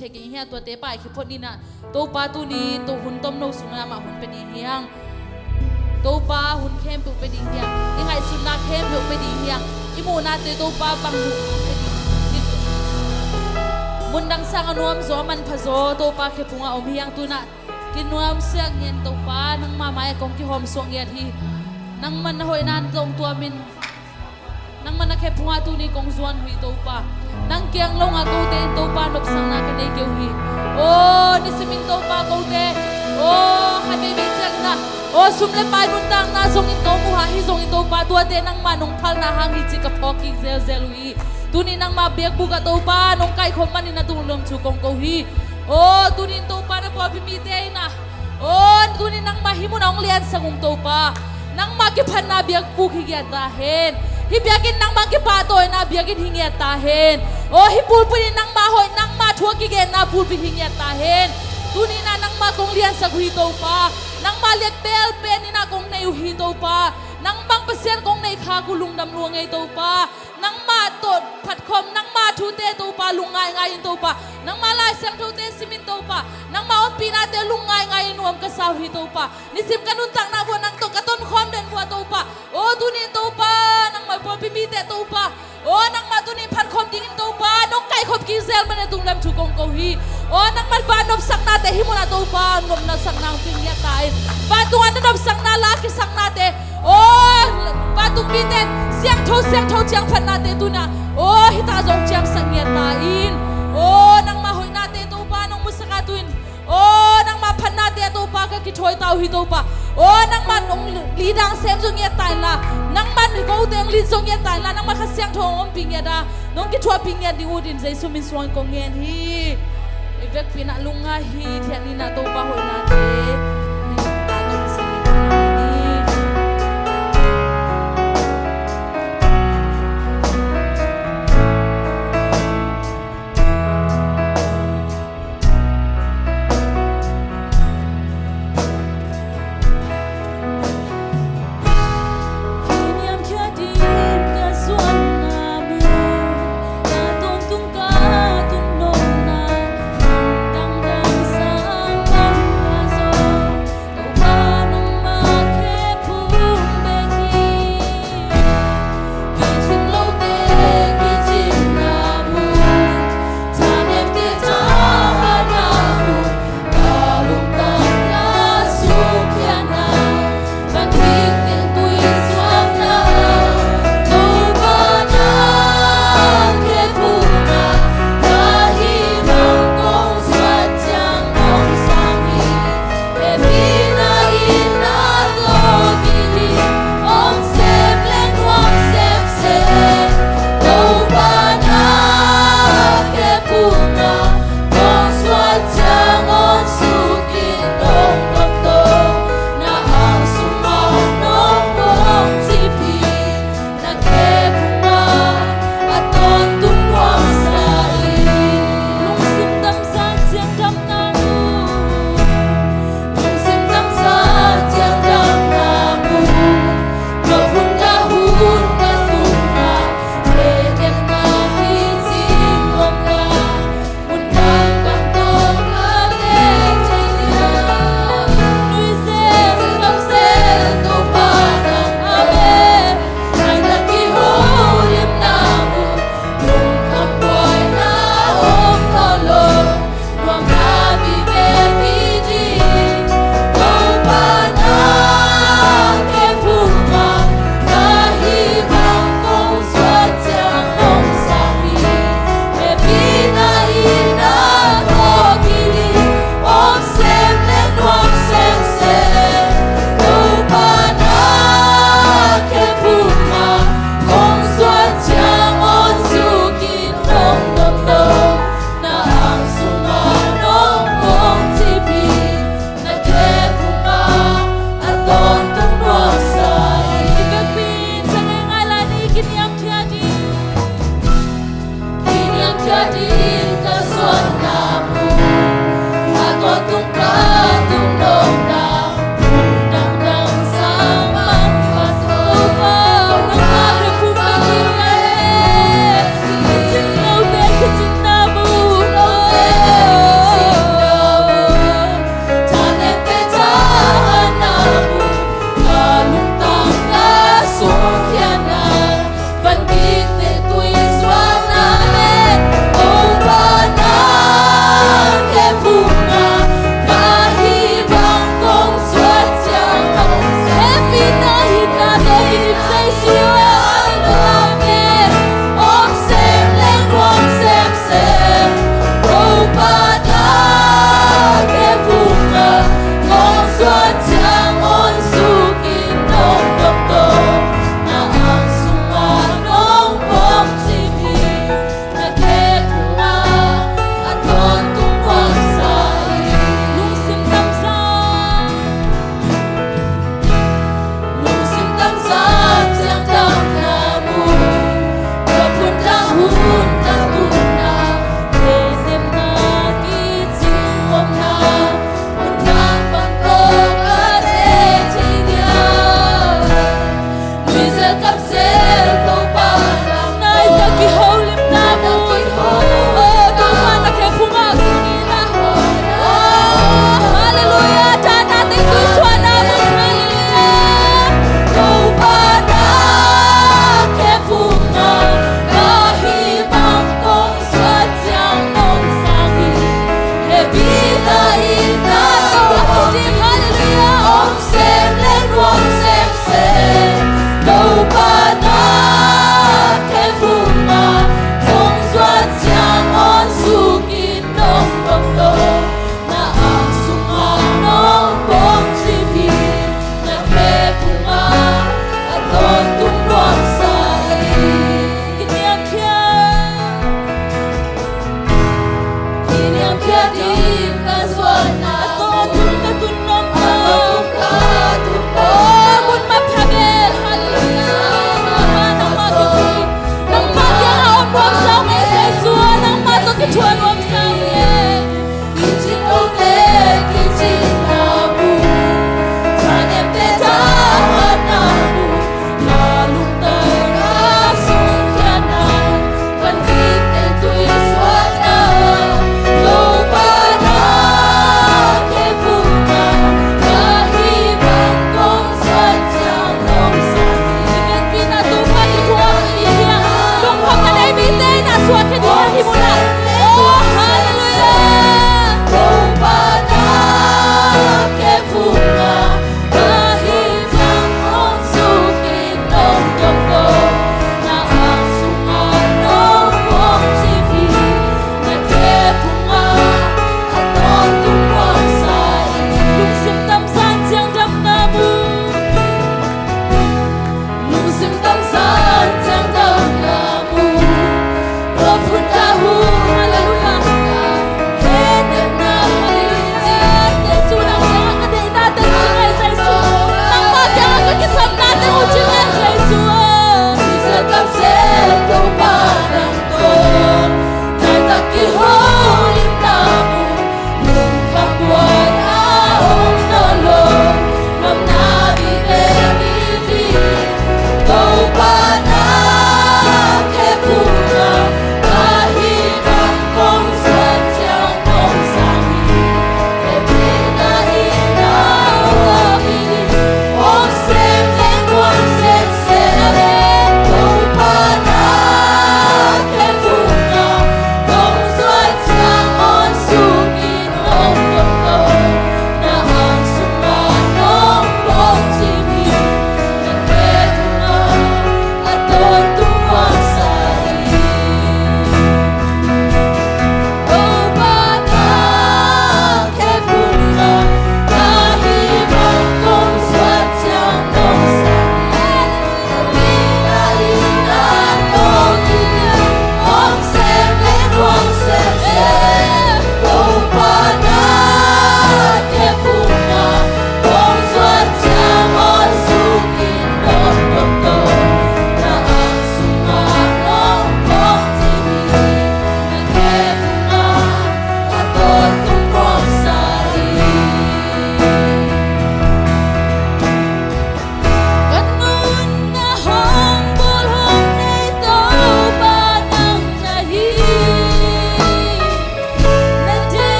เทกิเฮียตัวเตะไปคือพอดีนะตัวปลาตัวนี้ตัวหุ่นต้มโนสุนามาหุ่นเป็นดีเฮียงตัวปลาหุ่นเข้มถูกเป็นดีเฮียงยังไงสุนัขเข้มถูกเป็นดีเฮียงอีโมนาเตตัวปลาบังหุ่นเป็นดีมุนดังสังอนวมโซมันพะโซตัวปลาเข็บพุงอมเฮียงตัวน่ะกินนวมเสียงเงินตัวปลานังมาไม้กองกิหอมสวงเงียทีนังมันหอยนานตรงตัวมินนังมันเข็บพุงตัวนี้กองส่วนหุยตัวปลานังเกียงลงอากูเตนตัวปลานกสังนากันในเกี่ยวฮีโอ้นิสมินตัวปลากูเตโอ้ให้ไม่มีเจ้านะโอ้สุมเลปายนุนตังนาทรงอินตัวมุหาฮิทรงอินตัวปลาตัวเตนังมานงพัลนาหางฮิจิกับพอกิเซลเซลุยตุนินางมาเบียกบุกตัวปลานงไก่คมมันนี่นะตุลมชูกงโกฮีโอ้ตุนินตัวปลานะพอพิมีเตนะโอ้ตุนินางมาฮิมุนองเลียนสงุงตัวปลานางมากิพันนาเบียกบุกฮิเกียตาเฮนฮิเบียกินนางมากิปาตัวนาเบียกินฮิเกียตาเฮนโอ้ฮิปูลปุนินางมาหอยนางมาทัวกิเกนนาปูลปิฮิเกียตาเฮนตุนินางมากงเลียนสกุฮิตัวปลานางมาเลียดเบลเป็นนี่นากงในอุฮิตัวปลานางบังเปอร์เซ็นต์กงในคากุลุงดำรวงไงตัวปลานังมาตดผัดคมนังมาทูเตตัวปลาลุงไงตัวปลานังมาลายเสียงทูเตซิมินตัวปลานังมาอมปีนาเตลุงไงนวมกระสาวฮีตัวปลานิสิมกันนุนตังนาบัวนังตกกระต้นคอมเดินบัวตัวปลาโอ้ตุนีตัวปลานังมาบอลพิมีเตตัวปลาโอ้นังมาตุนีผัดคมดิ้งตัวปลาน้องไก่คมกินเซลมันในตุงเลมชูกงโกฮีโอ้นังมาบานนบสังนาเตฮิมุนาตัวปลานบนาสังนางปิงยาตายบานตัวนั้นนบสังนาลากิสังนาเตโอ้บานตุงมีเตเสียงโทเจียงพันนาเตตุนาโอ้ฮิตาจงเจียมสังเงียตาอินโอ้นังมาหอยนาเตตัวปลาน้องมุสกาตุนโอ้นังมาพันนาเตตัวปลาก็กิถอยเตาฮิตัวปลาโอ้นังมันองลีดังเซมจงเงียตายละนังมันก็อุเตงลีจงเงียตายละนังมาขเสียงโทอมปิงเงียดาน้องกิทัวปิงเงียดิวูดินใจสุมินสวงกงเงียนฮีอีเวกปีนักลุงอาฮีเทียนีนาตัวปลาหอยนาเตโ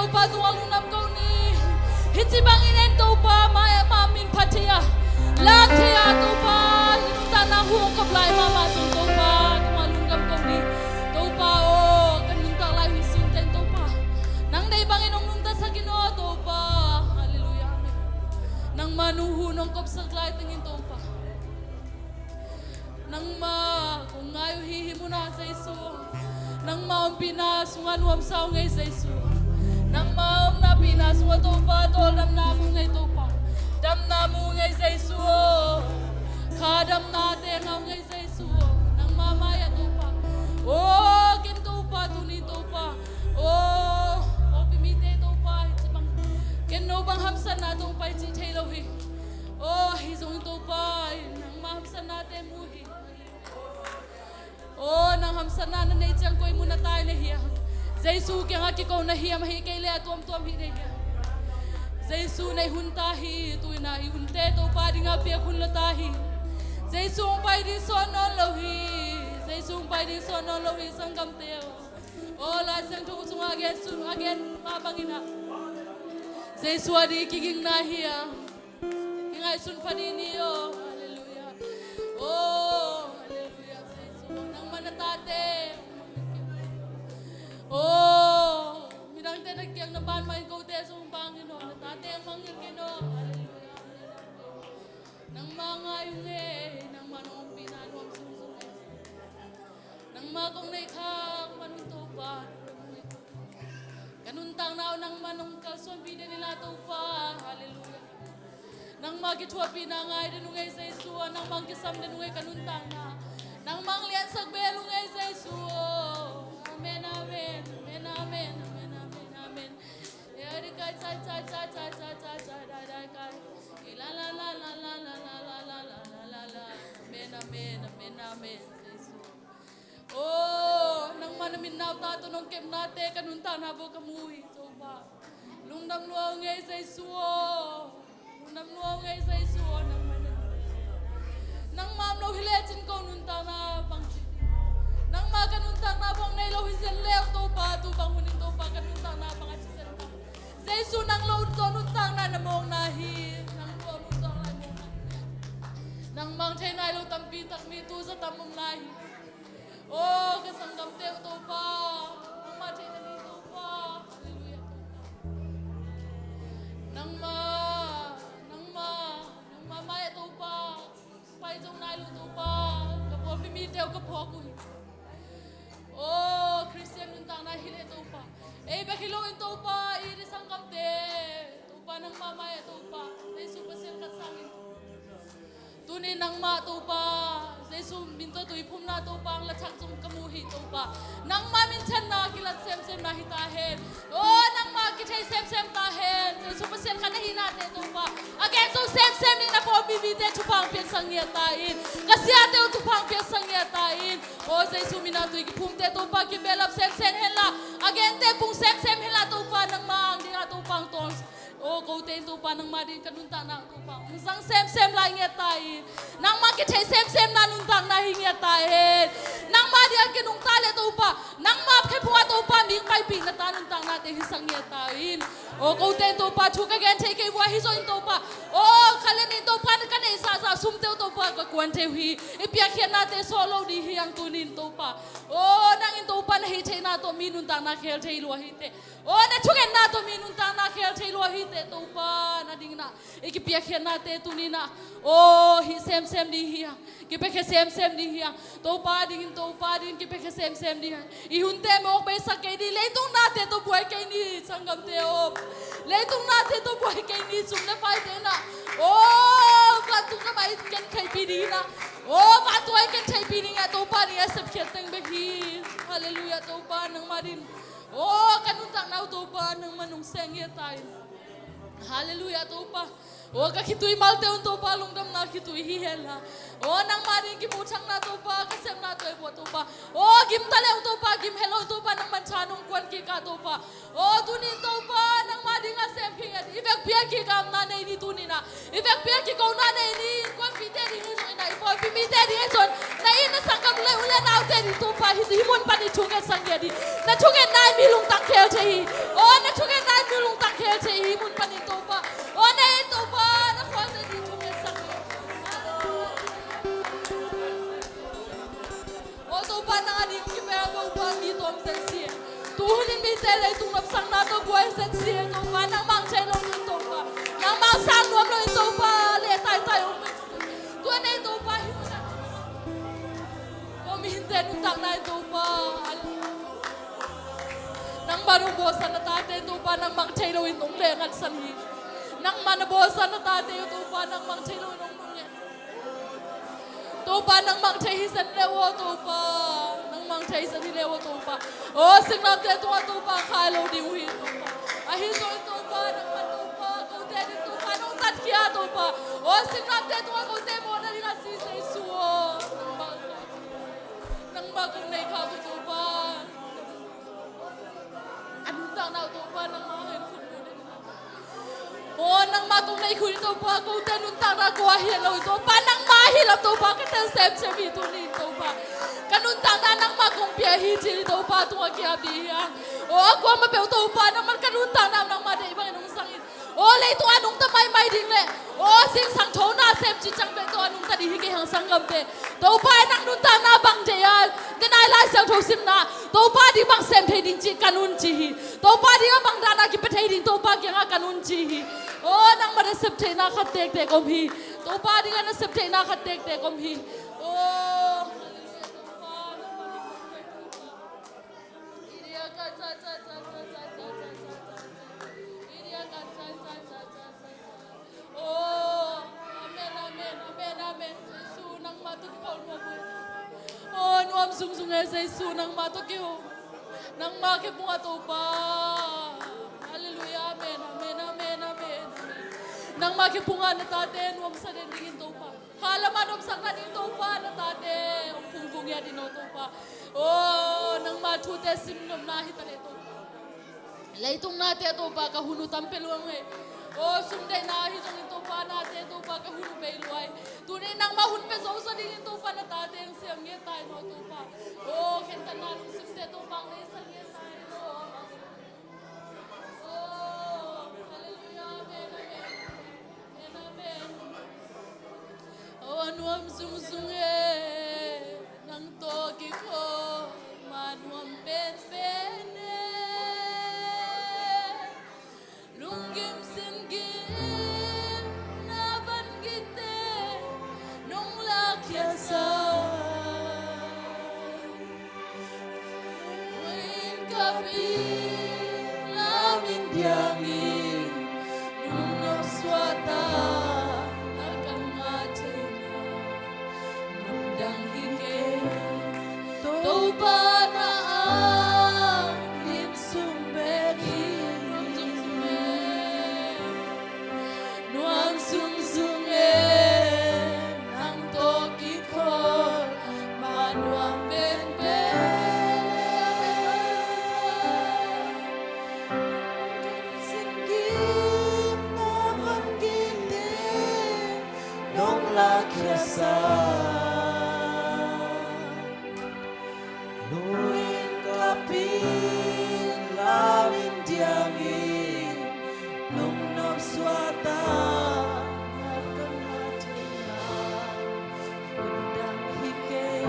pa tu alunam ko ni hiti bangin to pa maya mamin patia lang tia to pa tanah huang kablay mama sun to pa tu alunam ko ni to pa o kanung tak lai hisin ten to pa nang dai bangin ong nung ta sa Ginoo to pa hallelujah nang manuhunong kop saglay tingin to pa nang ma kung ngayo hihimuna sa Isu nang maom pinasungan wam sao ngay sa Isu nang maom na pinasungan to pa tol dam na mo ngay to pa dam na mo ngay sa Isu kadam natin ngaw ngay sa Isu nang mamaya to pa kin to pa tuni to pa pimite to pa kin no bang hamsan na to pa si Taylor hi hizong to pa nang mahamsan natin mo hi nang hamsan na nanay diyang ko'y muna tayo na hiya. Jaisu kaya nga kikaw na hiya mahikay liya tuam-tuam hi na hiya. Jaisu na ihuntahi ito na ihunte to pa di nga piyak hunlatahi. Jaisu ang pa'y di sonon lohi. Jaisu ang pa'y di sonon lohi sanggam teo. Lasang tukusong agen mabangin ha. Jaisu adi kiging na hiya. Kingay sun pa din niyo. Hallelujah. Hallelujah. Nang manatate. Minang tenagkyang naban main ko te sa Panginoon. Natate ang mangil kino. Hallelujah. Nang mga yunge, nang manong pinanuang susunod. Nang makong naikak, manong tupan. Kanuntang nao nang manong kalson, pide nila tupan. Hallelujah. Nang magitwa pinangay, dinungay sa Isuwa. Nang magkisam, dinungay kanuntang na. Nang manglian sagbelungay sa Isuwa. Amen, amen, amen, amen, amen, amen, amen. Yari kay chay, chay, chay, chay, chay, chay, chay, chay, chay, la la la la la la la la la la la la la. Amen, amen, amen, amen. Nang manaminaw tato nung kem nate kanuntan habo kamuhi. So ba? Lungdam luaw ngay sa Isuwa. Lungdam luaw ngay sa Isuwa nang nang mamlaw hiletin ko nunta na pangsit. Nang maganuntang na bang nailaw hisil leo to pa, tubang hunin to pa, kanuntang na bang asisal pa. Sa Isu nang load to, nuntang na namong nahin. Nang to, nuntang na namong nahin. Nang mang chay nailaw tampitak mito sa tamong nahin. Kasanggam teo to pa. Nang machay na nito pa. Hallelujah to pa. Nang mamaya to pa. Paizong nailaw to pa. Kapo pimitew kapo ko. Christian nuntang na hili to pa. Bakiloin to pa, iris ang kamte. To pa ng mamaya to pa. Jaisu pasil katsangin. Tunin ng ma to pa. Jaisu minto to ipum na to pa ang latsak sum kamuhi to pa. Nang mamintan na kilat sem-sem na hitahin. Nang makitay sem-sem tahin. Jaisu pasil kanahinate to pa. Again, so sem-sem din na po bibite tupang piyagsang niyatain. Kasi ate o tupang piyagsang niyatain. Jaisu minato ikipumte to pa kibelap sem-sem hela. Again, te kung sem-sem hela to pa ng maang di na to pang tons. Kautain to pa ng madin kanunta na to pa. Isang sem-sem la niyatain. Nang makitay sem-sem na nuntang na hingiyatain. Nang madian kinung tali to pa. Nang mapkepunga to pa ming kaiping na tanuntang natin hisang niyatain. Kautain to pa chukagan take a wahisoin to pa. Kalanin to pa kanay sa sumtew to pa kakuantew hi. Ipiakyan natin solo di hiyang tunin to pa. Nang into pa na hitay na to minuntang na kel tay luahite. Nachugan na to minuntang na kel tay luahite to pa nading na. Ikipiakyan natin tunin na. Hi sem-sem di hiyang. Kipeke sem-sem di hiyang. To pa din kipeke sem-sem di hiyang. Ihunte mo okbay sa kay di leitong natin to buhay kay ni sanggam teo. Leitong natin to buhay kay ni sumna pa ite na. Batung na mait kan kay pidi na. Batu ay kan kay pidi nga to pa niya sa piyatang behi. Hallelujah to pa ng marin. Kanuntang na to pa ng manong sengya tayo. Hallelujah to pa. Kakituy malte to pa lungdam na kituy hihela. Nang marin kimuchang na to pa kasem na to ipo to pa. Gimtale to pa gimhelo to pa ng manchanong kwan kika to pa. Tunin to pa nang marin nga sem kingat. Ibek piya kika na ni tunina. Ibek piya kika na ni kwan pite di hison na ipo pimite di hison. Na ina sangkam le ulen out di to pa himon pa ni chunga sangyadi. Na chunga na milung takkel tehi. Na chunga na tak na ito pa. Nang manubosan na tate ito pa nang magchaylo itong lengan sa ni. Nang manabosan na tate ito pa nang magchaylo itong lengan. Ito pa nang magchayisan lewo ito pa. Nang magchayisan ni lewo ito pa. O sinap ito ito pa kalo di uwi ito pa. Ahito ito pa nang matupa. Kauten ito pa nang tatkia ito pa. O sinap ito kauten mo na rinasi sa isuo. Nang bagong na ikaw ito pa. Anong tanaw ito pa nang mahin ko mo na. O nang bagong na ikaw ito pa. Kauten nung tanaw ko ahilaw ito pa. Nang mahilap ito pa. Kita sep-sep ito nito pa. Kanun tanaw nang bagong piyahijil ito pa. Tunga kiabihang. O ako ang mapew ito pa. Naman kanun tanaw nang maday ibang inong sangin. O le ito anong tamay may ding le. O sing sang thau na sep-chi chang be ito anong tadihigi hang sanggam te. Ito pa nang nun tanaw bang jayal. Ganay lai sang thau sim na. Ito pa di bang sem thay ding chi kanun chihi. Ito pa di bang dana ki petay ding ito pa kya nga kanun chihi. O nang madasep thay na katek te kom hi. Ito pa di ka nasep thay na katek te kom hi. O nuam sung sa Isu nang matukiw nang makibunga to pa. Hallelujah, amen, amen, amen, amen. Nang makibunga na tate, nuam sa dindingin to pa. Halaman om sang nanin to pa na tate, om punggong ya din to pa. Oh, nang matute simnom na hitan ito. Laitong nate to pa kahunutan peluang eh. Oh, sunday na hitong ito pa natin ito pa kahunu peluay. Tunay nang mahun peso sa din ito pa na tate ang siyang yetay no ito pa. Oh, kenta na nung simte ito pa ang isang yetay no. Oh, hallelujah, amen, amen, amen, amen. Oh, anuam sungsunge nang togi ko manuam pen-pen. Lunggim singgim naban gite nung lakyasa Win kapi lamin diangin nung napswata akan matena mundang hike tau pa na ang limsumberi Nuang sung-sunge nang toki ko manuang Singgim naman gindi nung lakyasa Luwing kapin lawin diangin nung napswata akan matena undang hike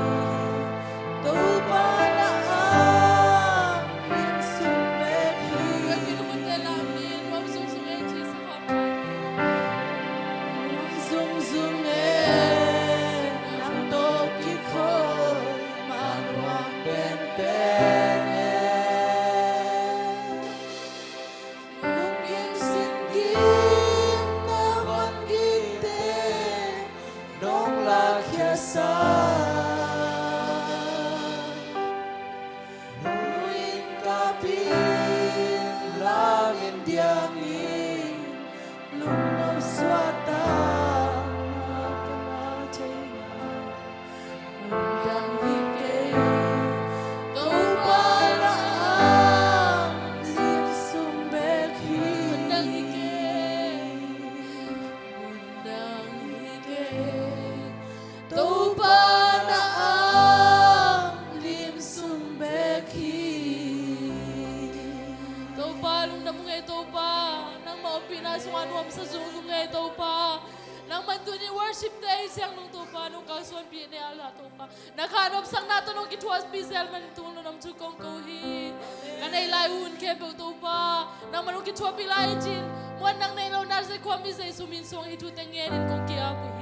tau pa na ang limsumberi Ang pinupunta namin, nuam sungsunge Jesus Papa. Sungsunge ng toki ko manuang pen-pene Lunggim singgim naman gite nung lakyasa Luwing kapin langin diangin Lunam swata Makamachayna Undang hike Tau pa na ang limsumberi Undang hike Tau pa na ang limsumberi Ito pa, nung namungay ito pa, nang maupinasungan mo sa zungungay ito pa, nang manduni worship day siyang nung ito pa, nung kasuan pinayala ito pa, nakahanap sang nato nung kitwas bisel man ituno ng tukong kuhi, kanay layun kebe ito pa, nang manong kitwa pilay jin, muan nang nailaw na sa kwami sa isuminsong itutengenin kong kiabuhi.